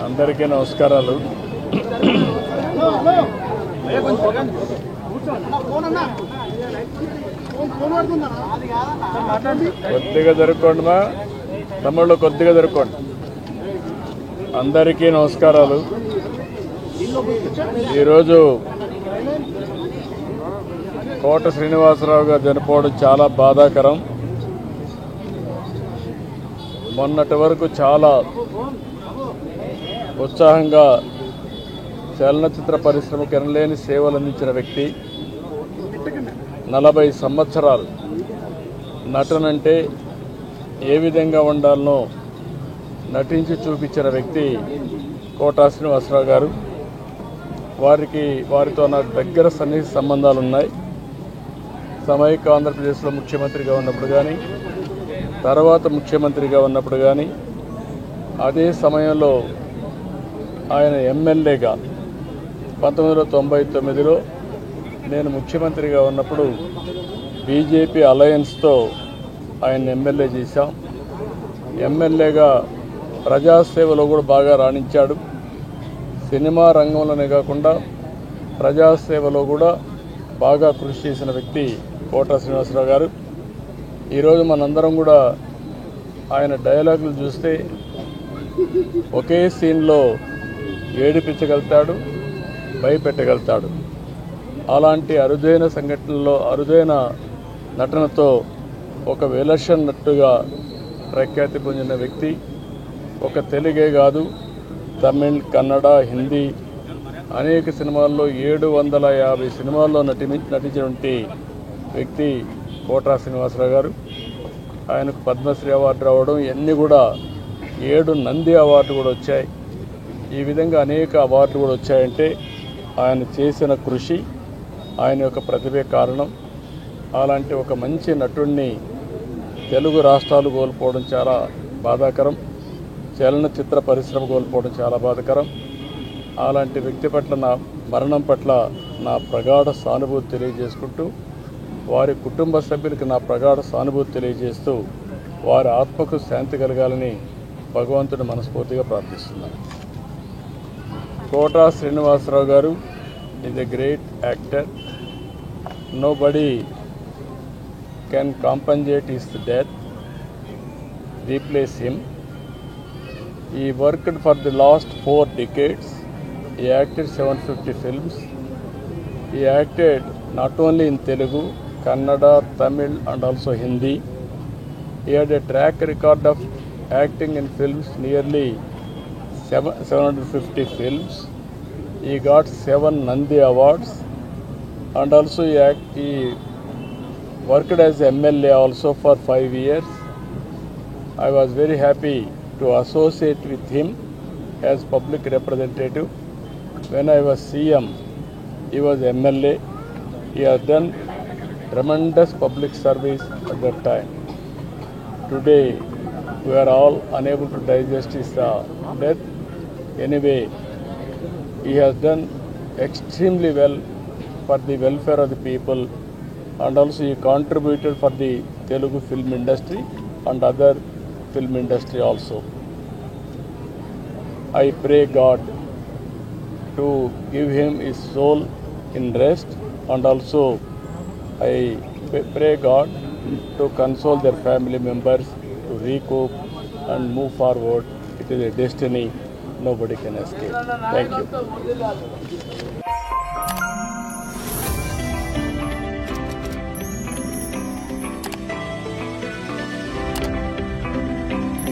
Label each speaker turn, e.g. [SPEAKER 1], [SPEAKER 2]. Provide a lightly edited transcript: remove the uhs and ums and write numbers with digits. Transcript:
[SPEAKER 1] అందరికీ నమస్కారాలు. కొద్దిగా జరుపుకోండి మా తమ్ముళ్ళు, కొద్దిగా జరుపుకోండి. అందరికీ నమస్కారాలు. ఈరోజు కోట శ్రీనివాసరావు గారు చనిపోవడం చాలా బాధాకరం. మొన్నటి వరకు చాలా ఉత్సాహంగా చలనచిత్ర పరిశ్రమకు ఎనలేని సేవలు అందించిన వ్యక్తి. 40 సంవత్సరాలు నటనంటే ఏ విధంగా ఉండాలనో నటించి చూపించిన వ్యక్తి కోట శ్రీనివాసరావు గారు. వారితో నాకు దగ్గర సన్నిహిత సంబంధాలు ఉన్నాయి. సమైక్య ఆంధ్రప్రదేశ్లో ముఖ్యమంత్రిగా ఉన్నప్పుడు కానీ, తర్వాత ముఖ్యమంత్రిగా ఉన్నప్పుడు కానీ, అదే సమయంలో ఆయన ఎమ్మెల్యేగా 1999లో నేను ముఖ్యమంత్రిగా ఉన్నప్పుడు బీజేపీ అలయన్స్తో ఆయన ఎమ్మెల్యే చేశాం. ఎమ్మెల్యేగా ప్రజాసేవలో కూడా బాగా రాణించాడు. సినిమా రంగంలోనే కాకుండా ప్రజాసేవలో కూడా బాగా కృషి చేసిన వ్యక్తి కోట శ్రీనివాసరావు గారు. ఈరోజు మనందరం కూడా ఆయన డైలాగులు చూస్తే ఒకే సీన్లో ఏడిపించగలుగుతాడు, భయపెట్టగలుగుతాడు. అలాంటి అరుదైన సంఘటనలో అరుదైన నటనతో ఒక విలక్షణ నటుగా ప్రఖ్యాతి పొందిన వ్యక్తి. ఒక తెలుగే కాదు, తమిళ్, కన్నడ, హిందీ అనేక సినిమాల్లో 750 సినిమాల్లో నటించినటువంటి వ్యక్తి కోట శ్రీనివాసరావు గారు. ఆయనకు పద్మశ్రీ అవార్డు రావడం, ఇవన్నీ కూడా 7 నంది అవార్డు కూడా వచ్చాయి. ఈ విధంగా అనేక అవార్డులు కూడా వచ్చాయంటే ఆయన చేసిన కృషి, ఆయన యొక్క ప్రతిభే కారణం. అలాంటి ఒక మంచి నటుడిని తెలుగు రాష్ట్రాలు కోల్పోవడం చాలా బాధాకరం. చలనచిత్ర పరిశ్రమ కోల్పోవడం చాలా బాధాకరం. అలాంటి వ్యక్తి పట్ల నా మరణం పట్ల నా ప్రగాఢ సానుభూతి తెలియజేసుకుంటూ, వారి కుటుంబ సభ్యులకు నా ప్రగాఢ సానుభూతి తెలియజేస్తూ, వారి ఆత్మకు శాంతి కలగాలని భగవంతుని మనస్ఫూర్తిగా ప్రార్థిస్తున్నాను. కోట శ్రీనివాసరావు గారు is a great actor. Nobody can compensate his death, replace him. He worked for the last 4 decades. He acted 750 films. He acted not only in Telugu, Kannada, Tamil and also Hindi. He had a track record of acting in films, nearly 750 films. He got 7 Nandi Awards, and also he worked as MLA also for 5 years. I was very happy to associate with him as public representative. When I was CM, he was MLA. He has done tremendous public service at that time. Today, we are all unable to digest his death. Anyway, he has done extremely well for the welfare of the people, and also he contributed for the Telugu film industry and other film industry also. I pray God to give him his soul in rest, and also I pray God to console their family members, to recoup and move forward. It is a destiny nobody can escape. Thank you.